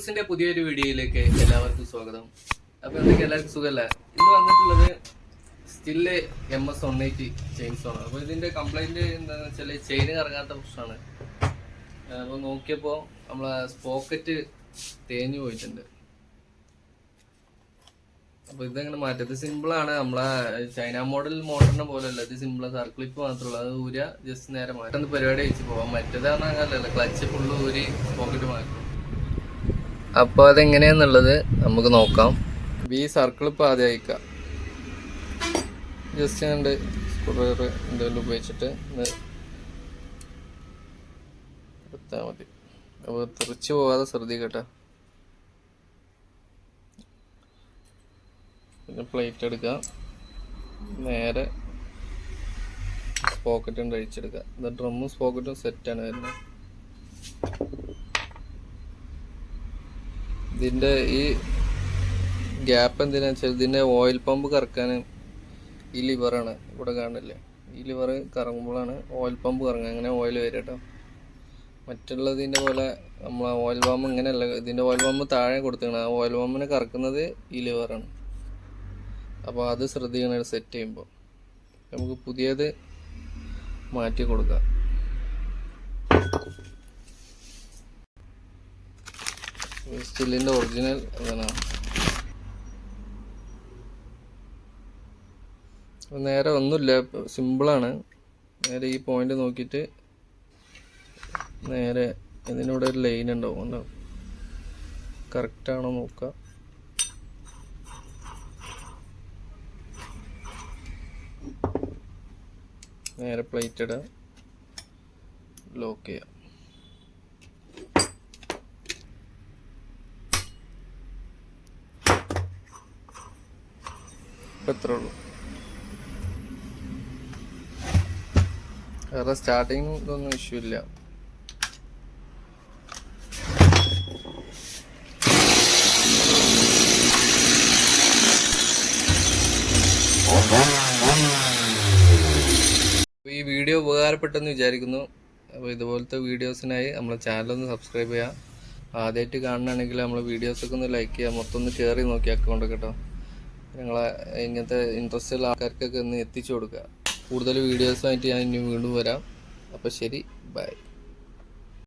ടൂൾസിന്റെ പുതിയൊരു വീഡിയോയിലേക്ക് എല്ലാവർക്കും സ്വാഗതം. അപ്പൊ എന്തൊക്കെ എല്ലാവർക്കും സുഖമല്ലേ? ഇന്ന് വന്നിട്ടുള്ളത് സ്റ്റില് MS180 ചെയിൻസോ ആണ്. അപ്പൊ ഇതിന്റെ കംപ്ലൈന്റ് എന്താണെന്ന് വെച്ചാൽ ചെയിന് കറങ്ങാത്ത പ്രശ്നമാണ്. അപ്പൊ നോക്കിയപ്പോ നമ്മളെ സ്പോക്കറ്റ് തേഞ്ഞു പോയിട്ടുണ്ട്. അപ്പൊ ഇതെങ്ങനെ മാറ്റം? ഇത് സിമ്പിൾ ആണ്. നമ്മളെ ചൈന മോഡൽ മോട്ടറിനെ പോലെയല്ല, ഇത് സിമ്പിൾ. സർക്ലിപ്പ് മാത്രമേ ഉള്ളൂ. അത് ഊരിയ ജസ്റ്റ് നേരെ മാറ്റം പരിപാടി വെച്ച് പോവാം. മറ്റേതാണ് അങ്ങനല്ല, ക്ലച്ച് ഫുള്ള് ഊരി പോക്കറ്റ് മാറ്റും. അപ്പോൾ അതെങ്ങനെയാന്നുള്ളത് നമുക്ക് നോക്കാം. ഈ സർക്കിളിപ്പോൾ ആദ്യം അയക്കാം. ജസ്റ്റ് കണ്ട് സ്ക്രൂഡ്രൈവർ എന്തെങ്കിലും ഉപയോഗിച്ചിട്ട് എടുത്താൽ മതി. അപ്പോൾ തെറിച്ച് പോകാതെ ശ്രദ്ധിക്കട്ടെ. പിന്നെ പ്ലേറ്റ് എടുക്കുക, നേരെ സ്പോക്കറ്റും കഴിച്ചെടുക്കുക. ഇത് ഡ്രമ്മും സ്പോക്കറ്റും സെറ്റാണ് വരുന്നത്. ഇതിൻ്റെ ഈ ഗ്യാപ്പ് എന്തിനാണെന്ന് വെച്ചാൽ ഇതിൻ്റെ ഓയിൽ പമ്പ് കറക്കാൻ ഈ ലിവറാണ് ഇവിടെ കാണില്ലേ. ഈ ലിവർ കറങ്ങുമ്പോഴാണ് ഓയിൽ പമ്പ് കറങ്ങുക. അങ്ങനെ ഓയിൽ വരും കേട്ടോ. മറ്റുള്ളതിൻ്റെ പോലെ നമ്മൾ ഓയിൽ പമ്പ് ഇങ്ങനെയല്ല. ഇതിൻ്റെ ഓയിൽ പമ്പ് താഴെ കൊടുത്തിരിക്കണം. ആ ഓയിൽ പമ്പിനെ കറക്കുന്നത് ഈ ലിവറാണ്. അപ്പോൾ അത് ശ്രദ്ധിക്കണം സെറ്റ് ചെയ്യുമ്പോൾ. നമുക്ക് പുതിയത് മാറ്റി കൊടുക്കാം. സ്റ്റില്ലിൻ്റെ ഒറിജിനൽ അതാണ്. നേരെ ഒന്നുമില്ല, സിമ്പിളാണ്. നേരെ ഈ പോയിന്റ് നോക്കിയിട്ട് നേരെ ഇതിനൂടെ ഒരു ലൈൻ ഉണ്ടാവും, ഉണ്ടാവും. കറക്റ്റാണോ നോക്കുക. നേരെ പ്ലേറ്റ് ഇടുക, ലോക്ക് ചെയ്യാം. ഇത്രേ ഉള്ളൂ. വേറെ സ്റ്റാർട്ടിങ് ഇതൊന്നും ഇഷ്യൂ ഇല്ല. ഈ വീഡിയോ ഉപകാരപ്പെട്ടെന്ന് വിചാരിക്കുന്നു. അപ്പോൾ ഇതുപോലത്തെ വീഡിയോസിനായി നമ്മളെ ചാനലൊന്ന് സബ്സ്ക്രൈബ് ചെയ്യുക. ആദ്യമായിട്ട് കാണണമെങ്കിൽ നമ്മളെ വീഡിയോസൊക്കെ ഒന്ന് ലൈക്ക് ചെയ്യുക. മൊത്തം ഒന്ന് കയറി നോക്കി അക്കൗണ്ട് കേട്ടോ. നിങ്ങളെ ഇങ്ങനത്തെ ഇൻട്രസ്റ്റ് ഉള്ള ആൾക്കാർക്കൊക്കെ ഒന്ന് എത്തിച്ചു കൊടുക്കുക. കൂടുതൽ വീഡിയോസുമായിട്ട് ഞാൻ ഇനി വീണ്ടും വരാം. അപ്പോൾ ശരി, ബൈ.